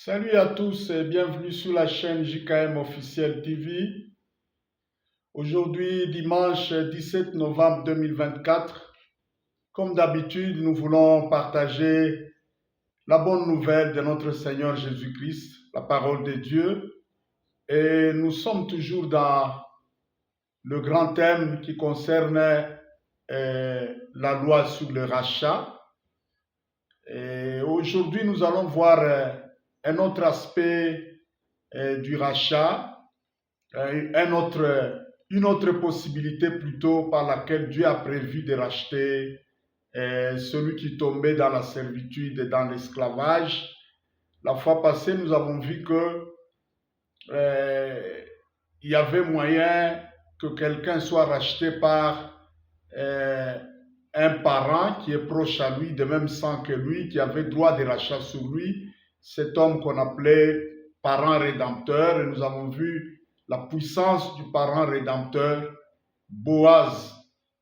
Salut à tous et bienvenue sur la chaîne JKM Officiel TV. Aujourd'hui, dimanche 17 novembre 2024, comme d'habitude, nous voulons partager la bonne nouvelle de notre Seigneur Jésus-Christ, la parole de Dieu. Et nous sommes toujours dans le grand thème qui concerne la loi sur le rachat. Et aujourd'hui, nous allons voir un autre aspect du rachat, une autre possibilité plutôt par laquelle Dieu a prévu de racheter celui qui tombait dans la servitude et dans l'esclavage. La fois passée, nous avons vu que il y avait moyen que quelqu'un soit racheté par un parent qui est proche à lui, de même sang que lui, qui avait droit de rachat sur lui, cet homme qu'on appelait parent rédempteur. Et nous avons vu la puissance du parent rédempteur, Boaz,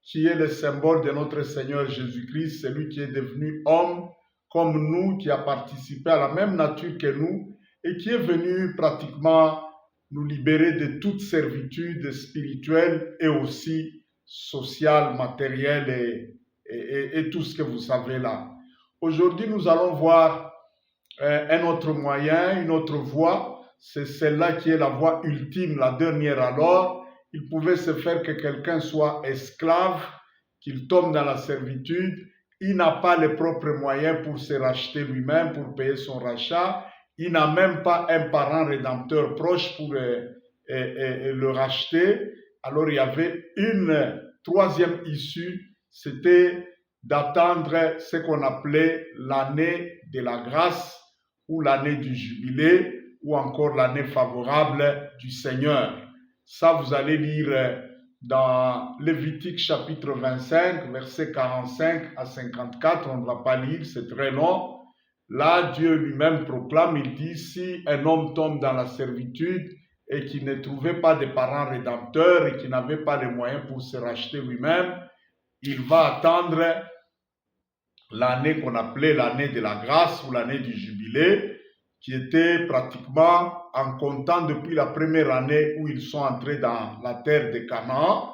qui est le symbole de notre Seigneur Jésus-Christ, celui qui est devenu homme comme nous, qui a participé à la même nature que nous et qui est venu pratiquement nous libérer de toute servitude spirituelle et aussi sociale, matérielle et tout ce que vous savez là. Aujourd'hui, nous allons voir un autre moyen, une autre voie. C'est celle-là qui est la voie ultime, la dernière alors. Il pouvait se faire que quelqu'un soit esclave, qu'il tombe dans la servitude. Il n'a pas les propres moyens pour se racheter lui-même, pour payer son rachat. Il n'a même pas un parent rédempteur proche pour le racheter. Alors il y avait une troisième issue, c'était d'attendre ce qu'on appelait l'année de la grâce ou l'année du jubilé ou encore l'année favorable du Seigneur. Ça, vous allez lire dans Lévitique chapitre 25, versets 45 à 54. On ne va pas lire, c'est très long. Là, Dieu lui-même proclame, il dit, si un homme tombe dans la servitude et qu'il ne trouvait pas de parents rédempteurs et qu'il n'avait pas les moyens pour se racheter lui-même, il va attendre l'année qu'on appelait l'année de la grâce ou l'année du jubilé, qui était pratiquement en comptant depuis la première année où ils sont entrés dans la terre de Canaan.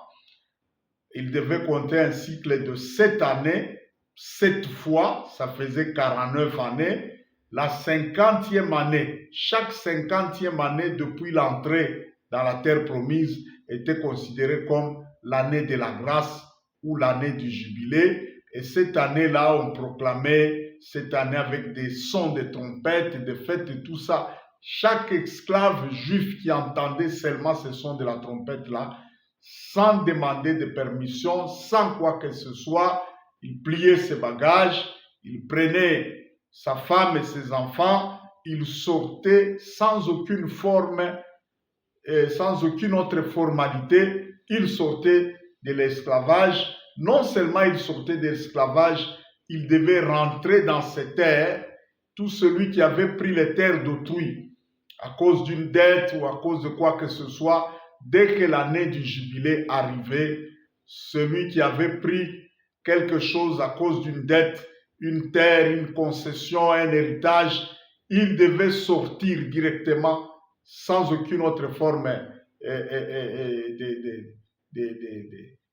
Ils devaient compter un cycle de 7 années. 7 fois, ça faisait 49 années. La 50e année, chaque 50e année depuis l'entrée dans la terre promise était considérée comme l'année de la grâce ou l'année du jubilé. Et cette année-là, on proclamait cette année avec des sons de trompettes, de fêtes et tout ça. Chaque esclave juif qui entendait seulement ce son de la trompette-là, sans demander de permission, sans quoi que ce soit, il pliait ses bagages, il prenait sa femme et ses enfants, il sortait sans aucune forme, sans aucune autre formalité, il sortait de l'esclavage. Non seulement il sortait de l'esclavage, il devait rentrer dans ces terres. Tout celui qui avait pris les terres d'autrui à cause d'une dette ou à cause de quoi que ce soit, dès que l'année du jubilé arrivait, celui qui avait pris quelque chose à cause d'une dette, une terre, une concession, un héritage, il devait sortir directement sans aucune autre forme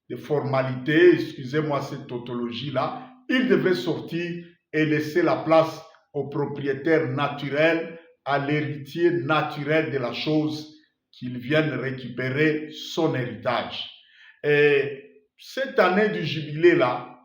de formalité, excusez-moi cette tautologie-là, il devait sortir et laisser la place au propriétaire naturel, à l'héritier naturel de la chose, qu'il vienne récupérer son héritage. Et cette année du jubilé-là,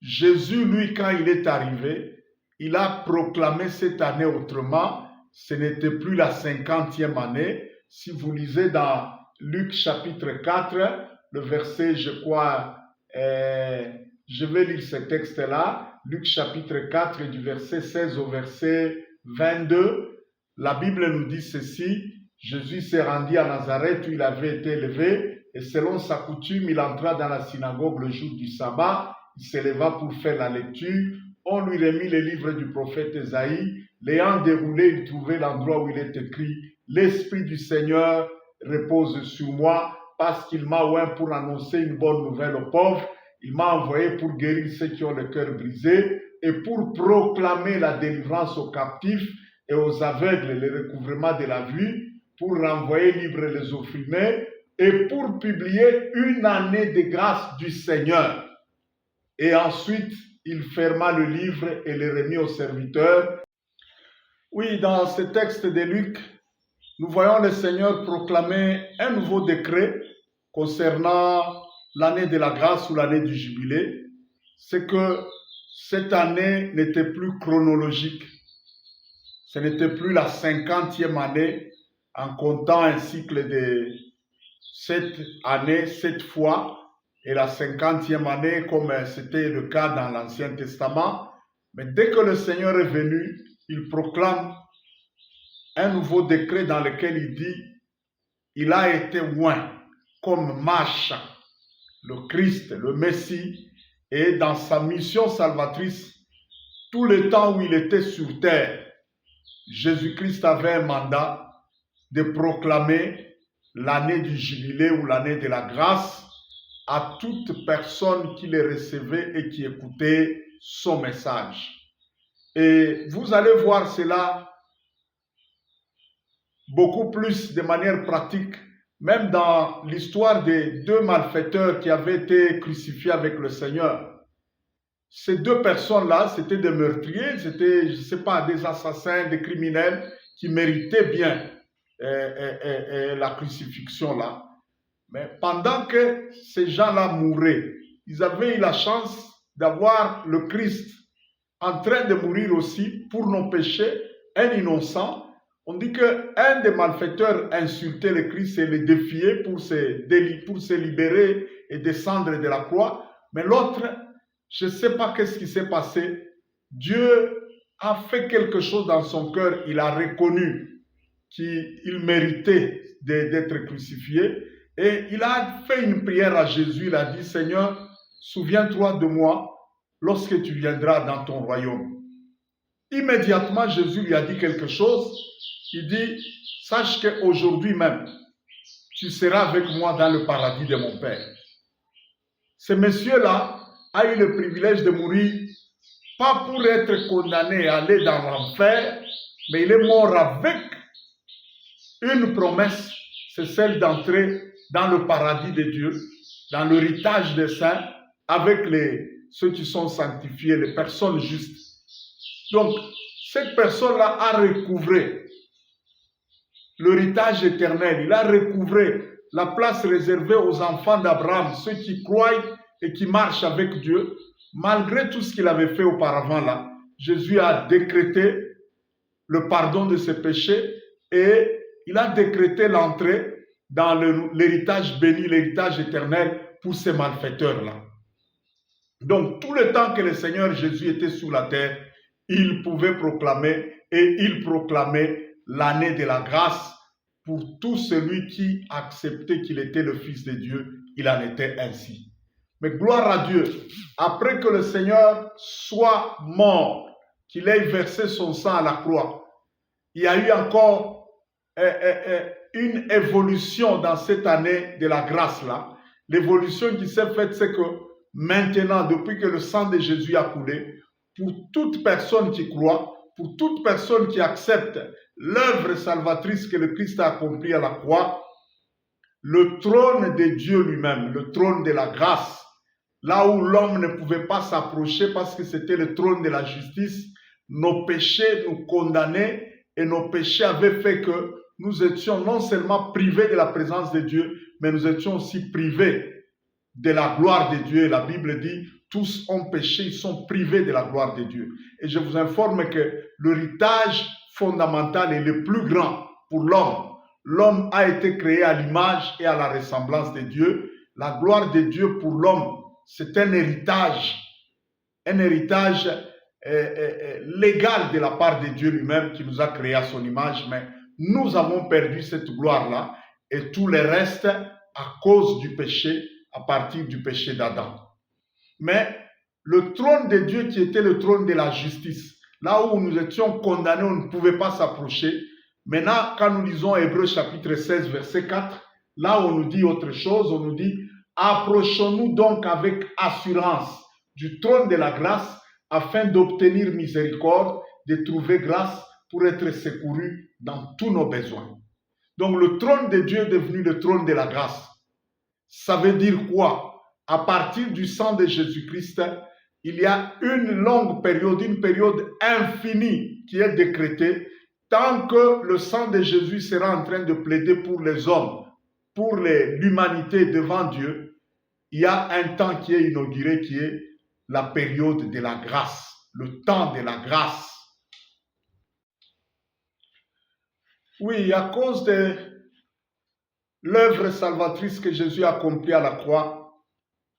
Jésus, lui, quand il est arrivé, il a proclamé cette année autrement. Ce n'était plus la 50e année. Si vous lisez dans Luc chapitre 4, le verset, je crois, je vais lire ce texte-là, Luc chapitre 4 du verset 16 au verset 22, la Bible nous dit ceci, Jésus s'est rendu à Nazareth où il avait été élevé et selon sa coutume, il entra dans la synagogue le jour du sabbat, il s'éleva pour faire la lecture, on lui remit les livres du prophète Ésaïe, l'ayant déroulé, il trouvait l'endroit où il est écrit, l'Esprit du Seigneur repose sur moi parce qu'il m'a oint pour annoncer une bonne nouvelle aux pauvres, il m'a envoyé pour guérir ceux qui ont le cœur brisé et pour proclamer la délivrance aux captifs et aux aveugles le recouvrement de la vue, pour renvoyer libres les opprimés et pour publier une année de grâce du Seigneur. Et ensuite, il ferma le livre et le remit au serviteur. Oui, dans ce texte de Luc, nous voyons le Seigneur proclamer un nouveau décret concernant l'année de la grâce ou l'année du jubilé. C'est que cette année n'était plus chronologique. Ce n'était plus la 50e année en comptant un cycle de 7 années, 7 fois, et la 50e année comme c'était le cas dans l'Ancien Testament. Mais dès que le Seigneur est venu, il proclame un nouveau décret dans lequel il dit « Il a été oint comme Macha, le Christ, le Messie, et dans sa mission salvatrice, tout le temps où il était sur terre, Jésus-Christ avait un mandat de proclamer l'année du jubilé ou l'année de la grâce à toute personne qui les recevait et qui écoutait son message. Et vous allez voir cela beaucoup plus de manière pratique, même dans l'histoire des deux malfaiteurs qui avaient été crucifiés avec le Seigneur. Ces deux personnes-là, c'était des meurtriers, c'était, je ne sais pas, des assassins, des criminels qui méritaient bien la crucifixion là. Mais pendant que ces gens-là mouraient, ils avaient eu la chance d'avoir le Christ en train de mourir aussi pour nos péchés, un innocent. On dit qu'un des malfaiteurs insultait le Christ et le défiait pour se libérer et descendre de la croix. Mais l'autre, je ne sais pas qu'est-ce qui s'est passé. Dieu a fait quelque chose dans son cœur. Il a reconnu qu'il méritait d'être crucifié. Et il a fait une prière à Jésus. Il a dit, Seigneur, souviens-toi de moi lorsque tu viendras dans ton royaume. Immédiatement, Jésus lui a dit quelque chose. Il dit, sache qu'aujourd'hui même, tu seras avec moi dans le paradis de mon Père. Ce monsieur-là a eu le privilège de mourir, pas pour être condamné à aller dans l'enfer, mais il est mort avec une promesse, c'est celle d'entrer dans le paradis de Dieu, dans l'héritage des saints, avec ceux qui sont sanctifiés, les personnes justes. Donc, cette personne-là a recouvré l'héritage éternel. Il a recouvré la place réservée aux enfants d'Abraham, ceux qui croient et qui marchent avec Dieu. Malgré tout ce qu'il avait fait auparavant là, Jésus a décrété le pardon de ses péchés et il a décrété l'entrée dans l'héritage béni, l'héritage éternel pour ces malfaiteurs-là. Donc, tout le temps que le Seigneur Jésus était sur la terre, il pouvait proclamer et il proclamait l'année de la grâce pour tout celui qui acceptait qu'il était le Fils de Dieu. Il en était ainsi. Mais gloire à Dieu, après que le Seigneur soit mort, qu'il ait versé son sang à la croix, il y a eu encore une évolution dans cette année de la grâce-là. L'évolution qui s'est faite, c'est que maintenant, depuis que le sang de Jésus a coulé, pour toute personne qui croit, pour toute personne qui accepte l'œuvre salvatrice que le Christ a accomplie à la croix, le trône de Dieu lui-même, le trône de la grâce, là où l'homme ne pouvait pas s'approcher parce que c'était le trône de la justice, nos péchés nous condamnaient et nos péchés avaient fait que nous étions non seulement privés de la présence de Dieu, mais nous étions aussi privés de la gloire de Dieu. La Bible dit, tous ont péché, ils sont privés de la gloire de Dieu. Et je vous informe que l'héritage fondamental est le plus grand pour l'homme. L'homme a été créé à l'image et à la ressemblance de Dieu. La gloire de Dieu pour l'homme, c'est un héritage légal de la part de Dieu lui-même qui nous a créé à son image, mais nous avons perdu cette gloire-là et tout le reste à cause du péché, à partir du péché d'Adam. Mais le trône de Dieu qui était le trône de la justice, là où nous étions condamnés, on ne pouvait pas s'approcher. Maintenant, quand nous lisons Hébreux chapitre 16, verset 4, là on nous dit autre chose, on nous dit « Approchons-nous donc avec assurance du trône de la grâce afin d'obtenir miséricorde, de trouver grâce pour être secourus dans tous nos besoins. Donc le trône de Dieu est devenu le trône de la grâce. Ça veut dire quoi? À partir du sang de Jésus-Christ, il y a une longue période, une période infinie qui est décrétée tant que le sang de Jésus sera en train de plaider pour les hommes, pour l'humanité devant Dieu. Il y a un temps qui est inauguré qui est la période de la grâce, le temps de la grâce. Oui, à cause de l'œuvre salvatrice que Jésus a accomplie à la croix,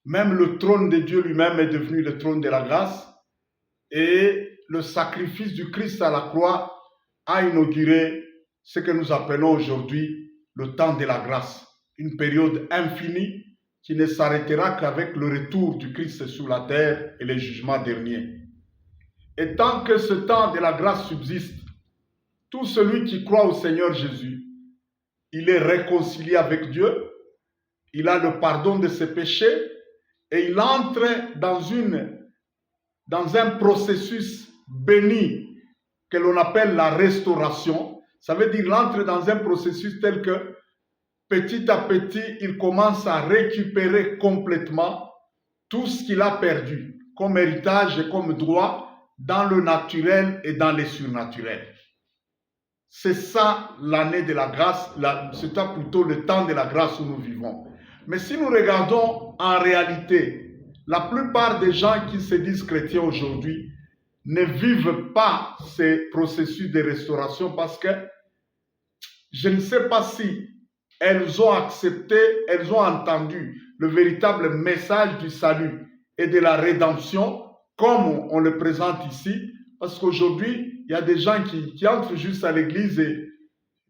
même le trône de Dieu lui-même est devenu le trône de la grâce et le sacrifice du Christ à la croix a inauguré ce que nous appelons aujourd'hui le temps de la grâce, une période infinie qui ne s'arrêtera qu'avec le retour du Christ sur la terre et le jugement dernier. Et tant que ce temps de la grâce subsiste, tout celui qui croit au Seigneur Jésus, il est réconcilié avec Dieu, il a le pardon de ses péchés et il entre dans un processus béni que l'on appelle la restauration. Ça veut dire qu'il entre dans un processus tel que petit à petit, il commence à récupérer complètement tout ce qu'il a perdu comme héritage et comme droit dans le naturel et dans les surnaturels. C'est ça l'année de la grâce, c'est plutôt le temps de la grâce où nous vivons. Mais si nous regardons en réalité, la plupart des gens qui se disent chrétiens aujourd'hui ne vivent pas ces processus de restauration parce que je ne sais pas si elles ont accepté, elles ont entendu le véritable message du salut et de la rédemption comme on le présente ici. Parce qu'aujourd'hui, il y a des gens qui entrent juste à l'église et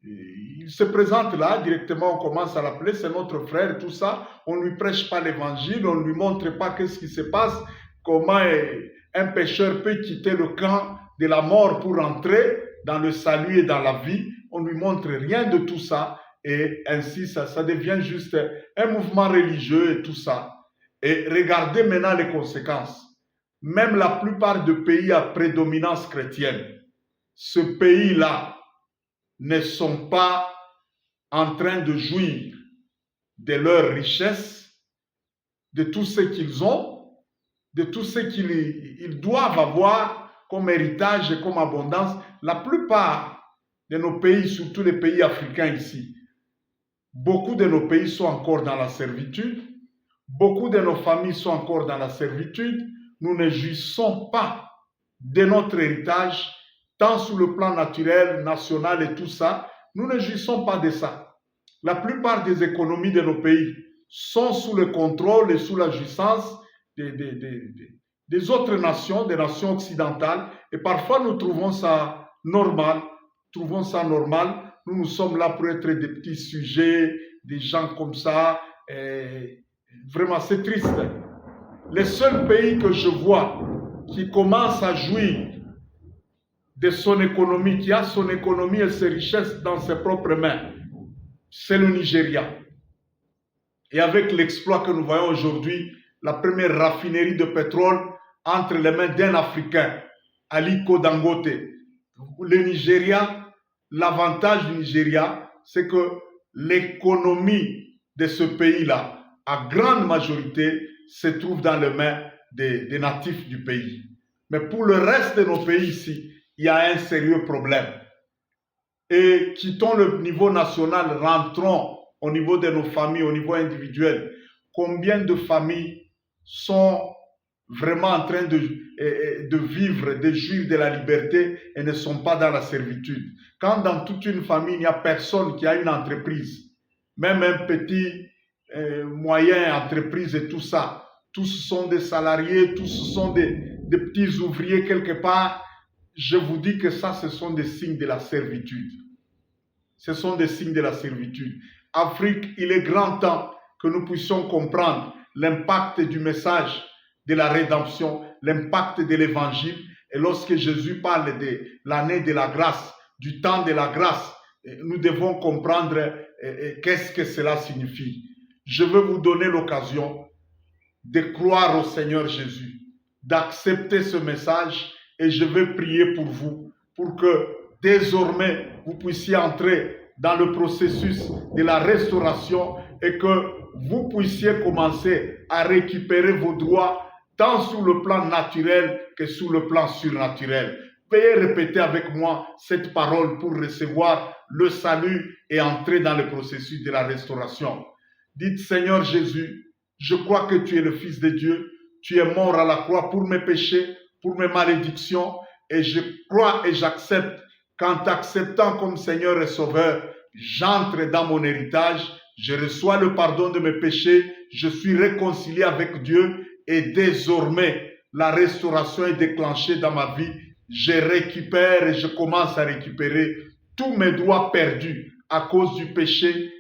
il se présente là, directement on commence à l'appeler, c'est notre frère, tout ça. On ne lui prêche pas l'évangile, on ne lui montre pas qu'est-ce qui se passe, comment un pécheur peut quitter le camp de la mort pour entrer dans le salut et dans la vie. On ne lui montre rien de tout ça et ainsi ça devient juste un mouvement religieux et tout ça. Et regardez maintenant les conséquences. Même la plupart des pays à prédominance chrétienne, ce pays-là ne sont pas en train de jouir de leur richesse, de tout ce qu'ils ont, de tout ce qu'ils doivent avoir comme héritage et comme abondance. La plupart de nos pays, surtout les pays africains ici, beaucoup de nos pays sont encore dans la servitude, beaucoup de nos familles sont encore dans la servitude. Nous ne jouissons pas de notre héritage, tant sur le plan naturel, national et tout ça. Nous ne jouissons pas de ça. La plupart des économies de nos pays sont sous le contrôle et sous la jouissance des autres nations, des nations occidentales. Et parfois, nous trouvons ça normal. Nous sommes là pour être des petits sujets, des gens comme ça. Et vraiment, c'est triste. Les seuls pays que je vois qui commencent à jouir de son économie, qui a son économie et ses richesses dans ses propres mains, c'est le Nigeria. Et avec l'exploit que nous voyons aujourd'hui, la première raffinerie de pétrole entre les mains d'un Africain, Aliko Dangote. Le Nigeria, l'avantage du Nigeria, c'est que l'économie de ce pays-là, à grande majorité, se trouve dans les mains des natifs du pays. Mais pour le reste de nos pays ici, il y a un sérieux problème. Et quittons le niveau national, rentrons au niveau de nos familles, au niveau individuel. Combien de familles sont vraiment en train de vivre, de jouir de la liberté et ne sont pas dans la servitude? Quand dans toute une famille, il n'y a personne qui a une entreprise, même un petit moyen entreprise et tout ça, tous sont des salariés, tous sont des petits ouvriers quelque part. Je vous dis que ça, ce sont des signes de la servitude. Ce sont des signes de la servitude. Afrique, il est grand temps que nous puissions comprendre l'impact du message de la rédemption, l'impact de l'évangile. Et lorsque Jésus parle de l'année de la grâce, du temps de la grâce, nous devons comprendre qu'est-ce que cela signifie. Je veux vous donner l'occasion de croire au Seigneur Jésus, d'accepter ce message et je vais prier pour vous, pour que désormais, vous puissiez entrer dans le processus de la restauration et que vous puissiez commencer à récupérer vos droits tant sur le plan naturel que sur le plan surnaturel. Veuillez répéter avec moi cette parole pour recevoir le salut et entrer dans le processus de la restauration. Dites, Seigneur Jésus, je crois que tu es le Fils de Dieu, tu es mort à la croix pour mes péchés, pour mes malédictions, et je crois et j'accepte qu'en t'acceptant comme Seigneur et Sauveur, j'entre dans mon héritage, je reçois le pardon de mes péchés, je suis réconcilié avec Dieu et désormais la restauration est déclenchée dans ma vie. Je récupère et je commence à récupérer tous mes droits perdus à cause du péché